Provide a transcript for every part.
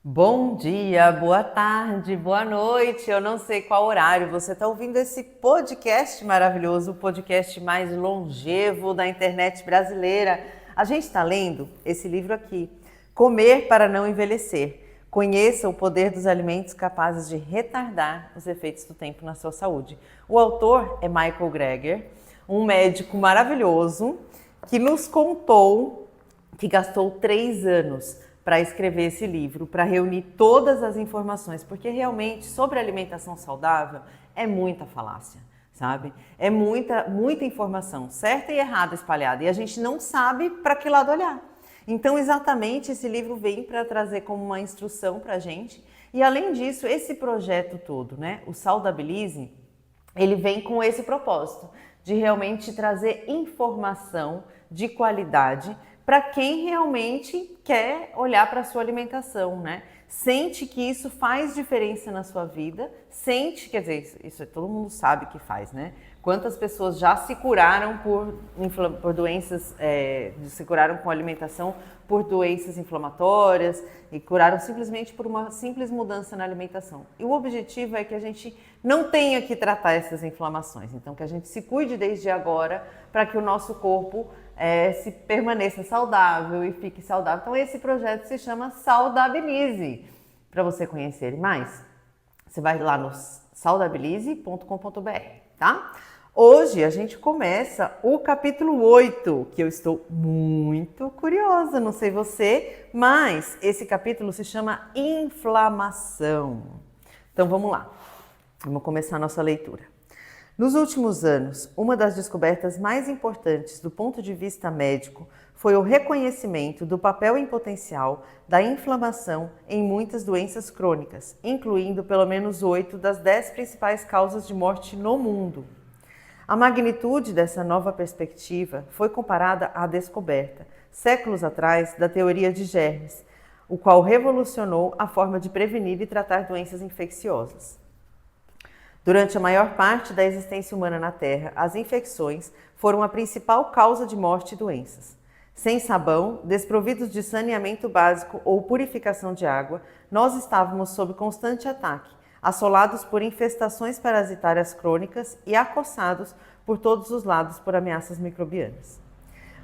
Bom dia, boa tarde, boa noite. Eu não sei qual horário você está ouvindo esse podcast maravilhoso, o podcast mais longevo da internet brasileira. A gente está lendo esse livro aqui, Comer para Não Envelhecer. Conheça o poder dos alimentos capazes de retardar os efeitos do tempo na sua saúde. O autor é Michael Greger, um médico maravilhoso que nos contou que gastou 3 anos para escrever esse livro, para reunir todas as informações, porque realmente sobre alimentação saudável é muita falácia, sabe? É muita informação, certa e errada espalhada, e a gente não sabe para que lado olhar. Então, exatamente, esse livro vem para trazer como uma instrução para a gente, e além disso, esse projeto todo, né, o Saudabilize, ele vem com esse propósito, de realmente trazer informação de qualidade para quem realmente quer olhar para a sua alimentação, né? Sente que isso faz diferença na sua vida, sente, quer dizer, isso todo mundo sabe que faz, né? Quantas pessoas já se curaram por doenças, se curaram com alimentação por doenças inflamatórias e curaram simplesmente por uma simples mudança na alimentação. E o objetivo é que a gente não tenha que tratar essas inflamações, então que a gente se cuide desde agora para que o nosso corpo se permaneça saudável e fique saudável. Então esse projeto se chama Saudabilize. Para você conhecer mais, você vai lá no saudabilize.com.br, tá? Hoje a gente começa o capítulo 8, que eu estou muito curiosa, não sei você, mas esse capítulo se chama Inflamação. Então vamos lá, vamos começar a nossa leitura. Nos últimos anos, uma das descobertas mais importantes do ponto de vista médico foi o reconhecimento do papel em potencial da inflamação em muitas doenças crônicas, incluindo pelo menos 8 das 10 principais causas de morte no mundo. A magnitude dessa nova perspectiva foi comparada à descoberta, séculos atrás, da teoria de germes, o qual revolucionou a forma de prevenir e tratar doenças infecciosas. Durante a maior parte da existência humana na Terra, as infecções foram a principal causa de morte e doenças. Sem sabão, desprovidos de saneamento básico ou purificação de água, nós estávamos sob constante ataque, assolados por infestações parasitárias crônicas e acossados por todos os lados por ameaças microbianas.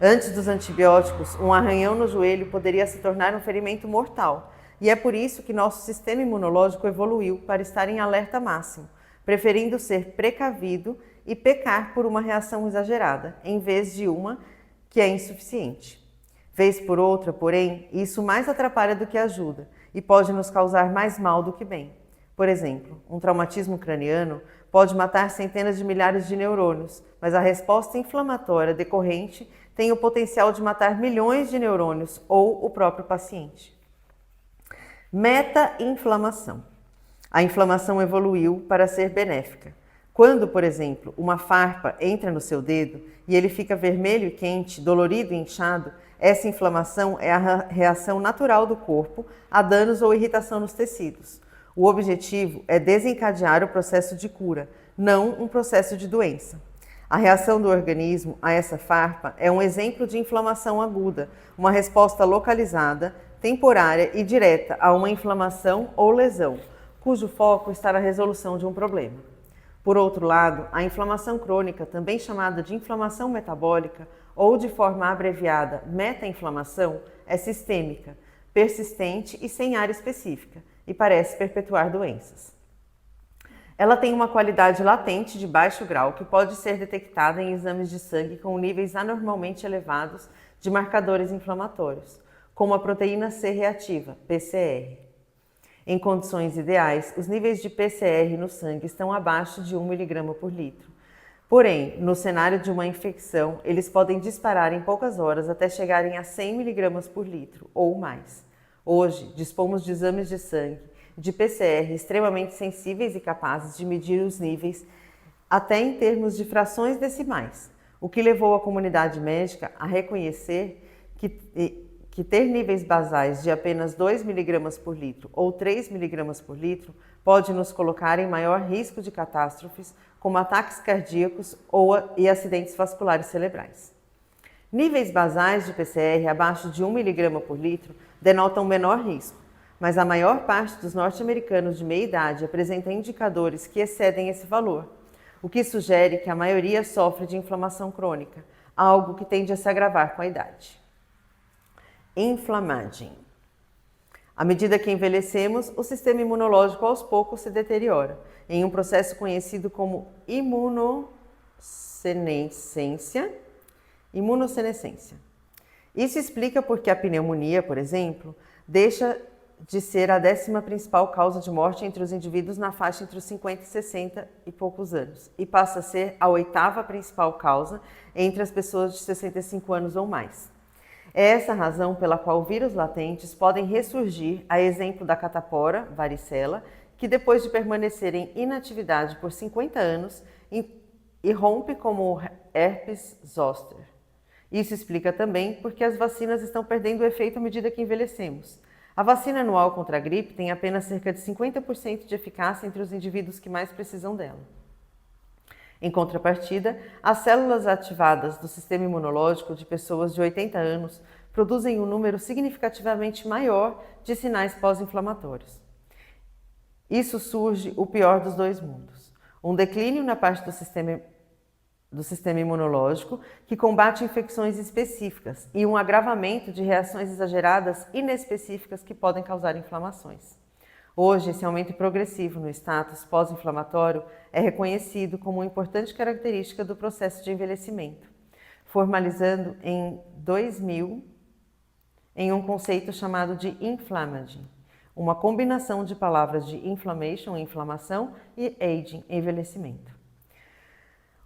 Antes dos antibióticos, um arranhão no joelho poderia se tornar um ferimento mortal, e é por isso que nosso sistema imunológico evoluiu para estar em alerta máximo, preferindo ser precavido e pecar por uma reação exagerada, em vez de uma que é insuficiente. Vez por outra, porém, isso mais atrapalha do que ajuda e pode nos causar mais mal do que bem. Por exemplo, um traumatismo craniano pode matar centenas de milhares de neurônios, mas a resposta inflamatória decorrente tem o potencial de matar milhões de neurônios ou o próprio paciente. Meta-inflamação. A inflamação evoluiu para ser benéfica. Quando, por exemplo, uma farpa entra no seu dedo e ele fica vermelho e quente, dolorido e inchado, essa inflamação é a reação natural do corpo a danos ou irritação nos tecidos. O objetivo é desencadear o processo de cura, não um processo de doença. A reação do organismo a essa farpa é um exemplo de inflamação aguda, uma resposta localizada, temporária e direta a uma inflamação ou lesão, cujo foco está na resolução de um problema. Por outro lado, a inflamação crônica, também chamada de inflamação metabólica ou de forma abreviada meta-inflamação, é sistêmica, persistente e sem área específica, e parece perpetuar doenças. Ela tem uma qualidade latente de baixo grau que pode ser detectada em exames de sangue com níveis anormalmente elevados de marcadores inflamatórios, como a proteína C reativa, PCR. Em condições ideais, os níveis de PCR no sangue estão abaixo de 1 mg por litro. Porém, no cenário de uma infecção, eles podem disparar em poucas horas até chegarem a 100 mg por litro ou mais. Hoje, dispomos de exames de sangue de PCR extremamente sensíveis e capazes de medir os níveis até em termos de frações decimais, o que levou a comunidade médica a reconhecer que ter níveis basais de apenas 2 mg por litro ou 3 mg por litro pode nos colocar em maior risco de catástrofes, como ataques cardíacos e acidentes vasculares cerebrais. Níveis basais de PCR abaixo de 1 mg por litro denotam menor risco, mas a maior parte dos norte-americanos de meia idade apresenta indicadores que excedem esse valor, o que sugere que a maioria sofre de inflamação crônica, algo que tende a se agravar com a idade. Inflammaging. À medida que envelhecemos, o sistema imunológico aos poucos se deteriora, em um processo conhecido como imunossenescência. Isso explica porque a pneumonia, por exemplo, deixa de ser a 10ª principal causa de morte entre os indivíduos na faixa entre os 50 e 60 e poucos anos, e passa a ser a 8ª principal causa entre as pessoas de 65 anos ou mais. É essa a razão pela qual vírus latentes podem ressurgir, a exemplo da catapora, varicela, que depois de permanecer em inatividade por 50 anos, irrompe como o herpes zoster. Isso explica também porque as vacinas estão perdendo o efeito à medida que envelhecemos. A vacina anual contra a gripe tem apenas cerca de 50% de eficácia entre os indivíduos que mais precisam dela. Em contrapartida, as células ativadas do sistema imunológico de pessoas de 80 anos produzem um número significativamente maior de sinais pós-inflamatórios. Isso surge o pior dos dois mundos: um declínio na parte do sistema imunológico que combate infecções específicas e um agravamento de reações exageradas inespecíficas que podem causar inflamações. Hoje, esse aumento progressivo no status pós-inflamatório é reconhecido como uma importante característica do processo de envelhecimento, formalizando em 2000 em um conceito chamado de inflammaging, uma combinação de palavras de inflammation, inflamação, e aging, envelhecimento.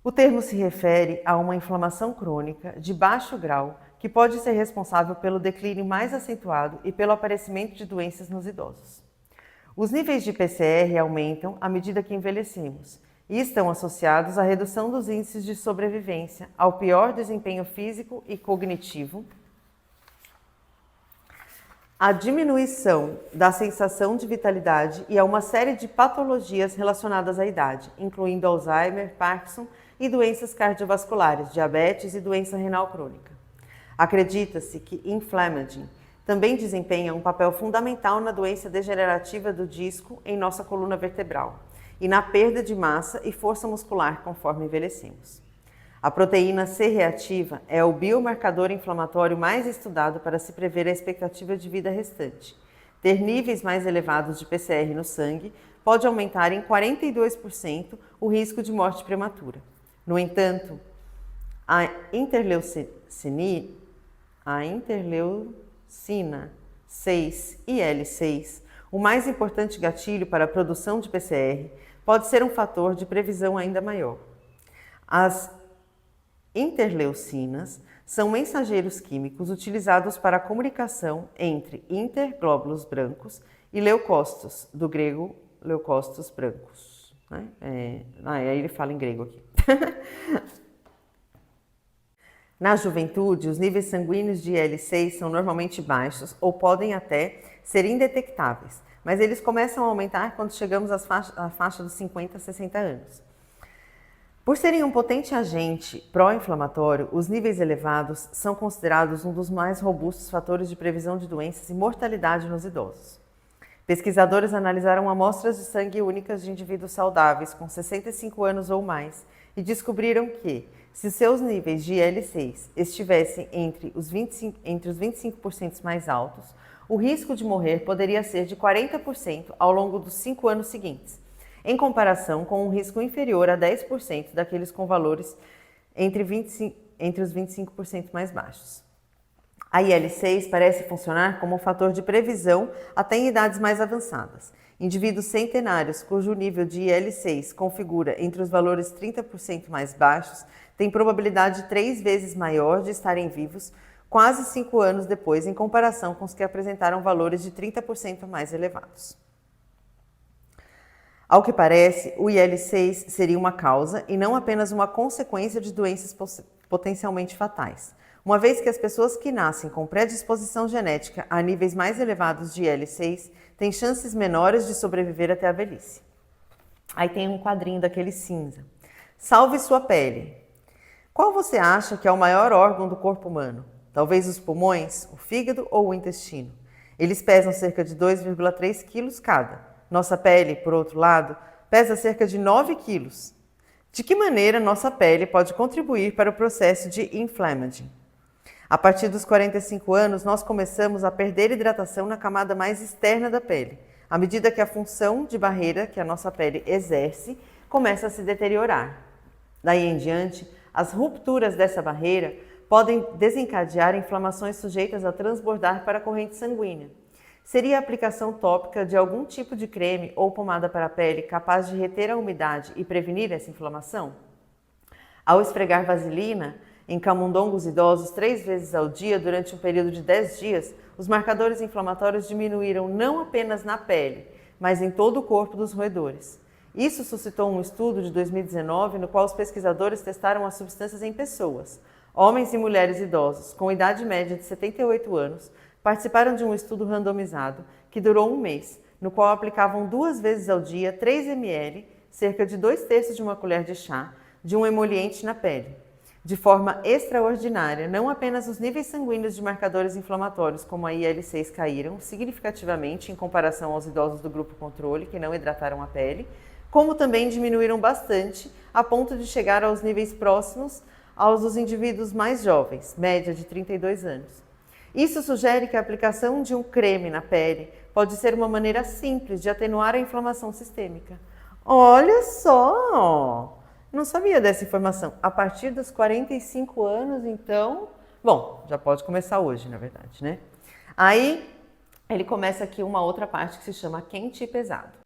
O termo se refere a uma inflamação crônica de baixo grau que pode ser responsável pelo declínio mais acentuado e pelo aparecimento de doenças nos idosos. Os níveis de PCR aumentam à medida que envelhecemos e estão associados à redução dos índices de sobrevivência, ao pior desempenho físico e cognitivo, à diminuição da sensação de vitalidade e a uma série de patologias relacionadas à idade, incluindo Alzheimer, Parkinson e doenças cardiovasculares, diabetes e doença renal crônica. Acredita-se que inflammaging também desempenha um papel fundamental na doença degenerativa do disco em nossa coluna vertebral e na perda de massa e força muscular conforme envelhecemos. A proteína C reativa é o biomarcador inflamatório mais estudado para se prever a expectativa de vida restante. Ter níveis mais elevados de PCR no sangue pode aumentar em 42% o risco de morte prematura. No entanto, a interleucina 6 e L6, o mais importante gatilho para a produção de PCR, pode ser um fator de previsão ainda maior. As interleucinas são mensageiros químicos utilizados para a comunicação entre interglóbulos brancos e leucócitos, do grego leucócitos brancos. Aí ele fala em grego aqui. Na juventude, os níveis sanguíneos de IL-6 são normalmente baixos ou podem até ser indetectáveis, mas eles começam a aumentar quando chegamos à faixa dos 50 a 60 anos. Por serem um potente agente pró-inflamatório, os níveis elevados são considerados um dos mais robustos fatores de previsão de doenças e mortalidade nos idosos. Pesquisadores analisaram amostras de sangue únicas de indivíduos saudáveis com 65 anos ou mais e descobriram que, se seus níveis de IL-6 estivessem entre os 25% mais altos, o risco de morrer poderia ser de 40% ao longo dos 5 anos seguintes, em comparação com um risco inferior a 10% daqueles com valores entre os 25% mais baixos. A IL-6 parece funcionar como um fator de previsão até em idades mais avançadas. Indivíduos centenários cujo nível de IL-6 configura entre os valores 30% mais baixos têm probabilidade 3 vezes maior de estarem vivos quase 5 anos depois, em comparação com os que apresentaram valores de 30% mais elevados. Ao que parece, o IL-6 seria uma causa e não apenas uma consequência de doenças potencialmente fatais, uma vez que as pessoas que nascem com predisposição genética a níveis mais elevados de IL-6 têm chances menores de sobreviver até a velhice. Aí tem um quadrinho daquele cinza. Salve sua pele. Qual você acha que é o maior órgão do corpo humano? Talvez os pulmões, o fígado ou o intestino? Eles pesam cerca de 2,3 quilos cada. Nossa pele, por outro lado, pesa cerca de 9 quilos. De que maneira nossa pele pode contribuir para o processo de inflammaging? A partir dos 45 anos, nós começamos a perder hidratação na camada mais externa da pele, à medida que a função de barreira que a nossa pele exerce começa a se deteriorar. Daí em diante, as rupturas dessa barreira podem desencadear inflamações sujeitas a transbordar para a corrente sanguínea. Seria a aplicação tópica de algum tipo de creme ou pomada para a pele capaz de reter a umidade e prevenir essa inflamação? Ao esfregar vaselina em camundongos idosos 3 vezes ao dia durante um período de 10 dias, os marcadores inflamatórios diminuíram não apenas na pele, mas em todo o corpo dos roedores. Isso suscitou um estudo de 2019 no qual os pesquisadores testaram as substâncias em pessoas. Homens e mulheres idosos, com idade média de 78 anos, participaram de um estudo randomizado que durou um mês, no qual aplicavam 2 vezes ao dia 3 ml, cerca de 2/3 de uma colher de chá, de um emoliente na pele. De forma extraordinária, não apenas os níveis sanguíneos de marcadores inflamatórios como a IL-6 caíram significativamente em comparação aos idosos do grupo controle que não hidrataram a pele, como também diminuíram bastante a ponto de chegar aos níveis próximos aos dos indivíduos mais jovens, média de 32 anos. Isso sugere que a aplicação de um creme na pele pode ser uma maneira simples de atenuar a inflamação sistêmica. Olha só! Não sabia dessa informação. A partir dos 45 anos, então... Bom, já pode começar hoje, na verdade, né? Aí, ele começa aqui uma outra parte que se chama quente e pesado.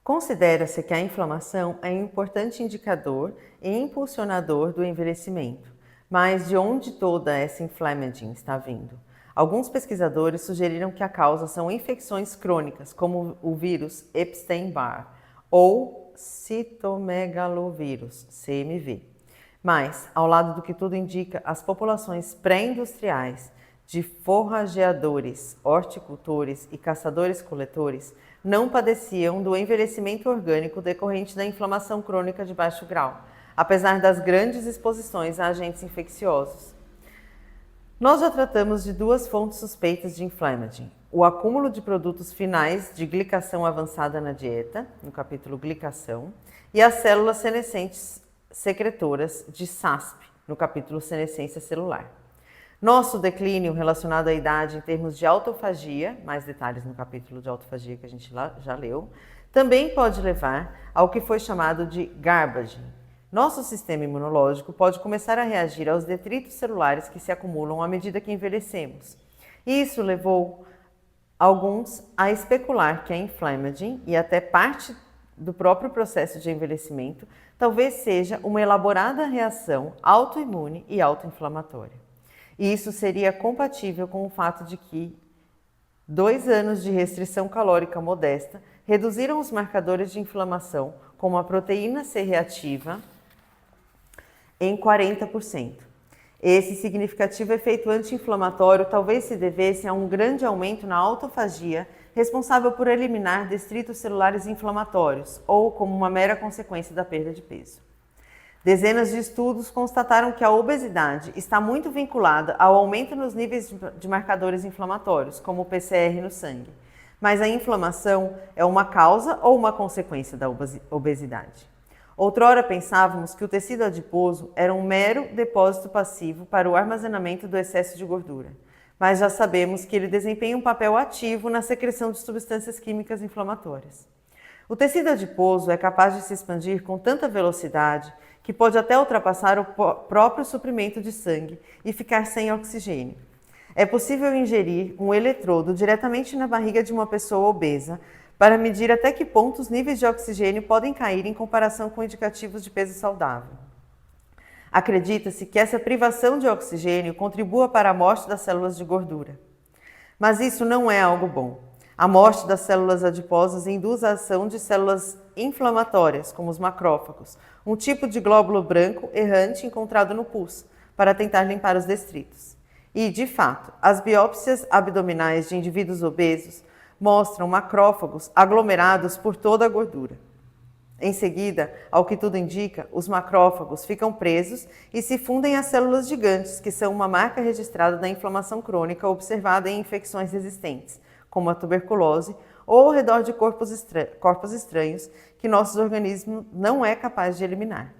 Considera-se que a inflamação é um importante indicador e impulsionador do envelhecimento. Mas de onde toda essa inflammaging está vindo? Alguns pesquisadores sugeriram que a causa são infecções crônicas, como o vírus Epstein-Barr ou citomegalovírus, CMV. Mas, ao lado do que tudo indica, as populações pré-industriais de forrageadores, horticultores e caçadores-coletores não padeciam do envelhecimento orgânico decorrente da inflamação crônica de baixo grau, apesar das grandes exposições a agentes infecciosos. Nós já tratamos de 2 fontes suspeitas de inflammaging: o acúmulo de produtos finais de glicação avançada na dieta, no capítulo glicação, e as células senescentes secretoras de SASP, no capítulo senescência celular. Nosso declínio relacionado à idade em termos de autofagia, mais detalhes no capítulo de autofagia que a gente já leu, também pode levar ao que foi chamado de garbaging. Nosso sistema imunológico pode começar a reagir aos detritos celulares que se acumulam à medida que envelhecemos. Isso levou alguns a especular que a inflammaging e até parte do próprio processo de envelhecimento talvez seja uma elaborada reação autoimune e autoinflamatória. E isso seria compatível com o fato de que 2 anos de restrição calórica modesta reduziram os marcadores de inflamação, como a proteína C reativa, em 40%. Esse significativo efeito anti-inflamatório talvez se devesse a um grande aumento na autofagia, responsável por eliminar detritos celulares inflamatórios, ou como uma mera consequência da perda de peso. Dezenas de estudos constataram que a obesidade está muito vinculada ao aumento nos níveis de marcadores inflamatórios, como o PCR no sangue. Mas a inflamação é uma causa ou uma consequência da obesidade? Outrora pensávamos que o tecido adiposo era um mero depósito passivo para o armazenamento do excesso de gordura, mas já sabemos que ele desempenha um papel ativo na secreção de substâncias químicas inflamatórias. O tecido adiposo é capaz de se expandir com tanta velocidade que pode até ultrapassar o próprio suprimento de sangue e ficar sem oxigênio. É possível ingerir um eletrodo diretamente na barriga de uma pessoa obesa para medir até que ponto os níveis de oxigênio podem cair em comparação com indicativos de peso saudável. Acredita-se que essa privação de oxigênio contribua para a morte das células de gordura. Mas isso não é algo bom. A morte das células adiposas induz a ação de células inflamatórias, como os macrófagos, um tipo de glóbulo branco errante encontrado no pus, para tentar limpar os detritos. E, de fato, as biópsias abdominais de indivíduos obesos mostram macrófagos aglomerados por toda a gordura. Em seguida, ao que tudo indica, os macrófagos ficam presos e se fundem às células gigantes, que são uma marca registrada da inflamação crônica observada em infecções resistentes, como a tuberculose, ou ao redor de corpos estranhos que nosso organismo não é capaz de eliminar.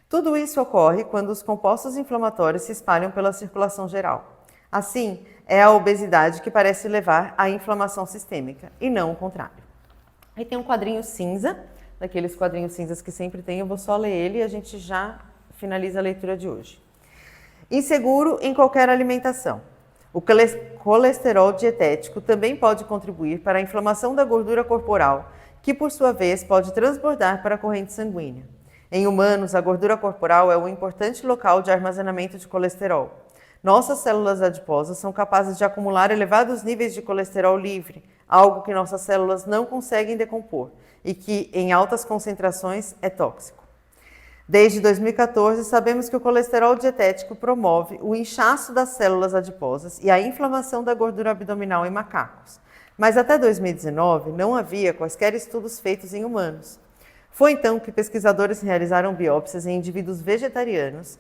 Tudo isso ocorre quando os compostos inflamatórios se espalham pela circulação geral. Assim, é a obesidade que parece levar à inflamação sistêmica, e não o contrário. Aí tem um quadrinho cinza, daqueles quadrinhos cinzas que sempre tem, eu vou só ler ele e a gente já finaliza a leitura de hoje. Inseguro em qualquer alimentação. O colesterol dietético também pode contribuir para a inflamação da gordura corporal, que por sua vez pode transbordar para a corrente sanguínea. Em humanos, a gordura corporal é um importante local de armazenamento de colesterol. Nossas células adiposas são capazes de acumular elevados níveis de colesterol livre, algo que nossas células não conseguem decompor e que, em altas concentrações, é tóxico. Desde 2014, sabemos que o colesterol dietético promove o inchaço das células adiposas e a inflamação da gordura abdominal em macacos. Mas até 2019 não havia quaisquer estudos feitos em humanos. Foi então que pesquisadores realizaram biópsias em indivíduos vegetarianos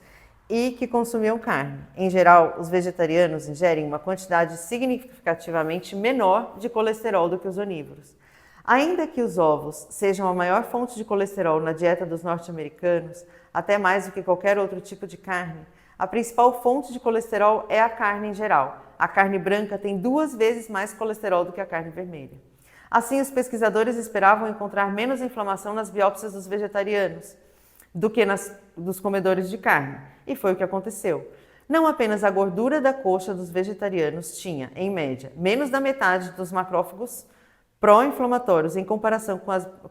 e que consumiam carne. Em geral, os vegetarianos ingerem uma quantidade significativamente menor de colesterol do que os onívoros. Ainda que os ovos sejam a maior fonte de colesterol na dieta dos norte-americanos, até mais do que qualquer outro tipo de carne, a principal fonte de colesterol é a carne em geral. A carne branca tem 2 vezes mais colesterol do que a carne vermelha. Assim, os pesquisadores esperavam encontrar menos inflamação nas biópsias dos vegetarianos do que dos comedores de carne, e foi o que aconteceu. Não apenas a gordura da coxa dos vegetarianos tinha, em média, menos da metade dos macrófagos pró-inflamatórios em comparação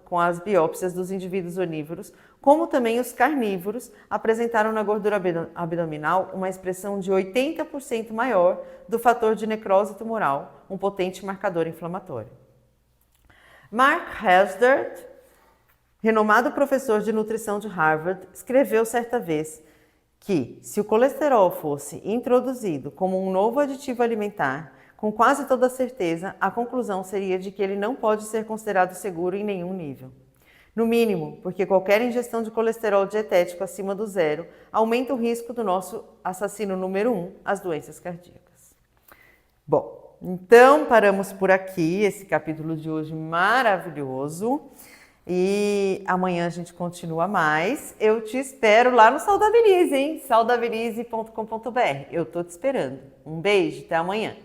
com as biópsias dos indivíduos onívoros, como também os carnívoros apresentaram na gordura abdominal uma expressão de 80% maior do fator de necrose tumoral, um potente marcador inflamatório. Mark Hazdard, renomado professor de nutrição de Harvard, escreveu certa vez que, se o colesterol fosse introduzido como um novo aditivo alimentar, com quase toda certeza, a conclusão seria de que ele não pode ser considerado seguro em nenhum nível. No mínimo, porque qualquer ingestão de colesterol dietético acima do 0 aumenta o risco do nosso assassino número 1, as doenças cardíacas. Bom, então paramos por aqui, esse capítulo de hoje maravilhoso. E amanhã a gente continua mais. Eu te espero lá no Saudabilize, hein? saudabilize.com.br. Eu tô te esperando. Um beijo, até amanhã.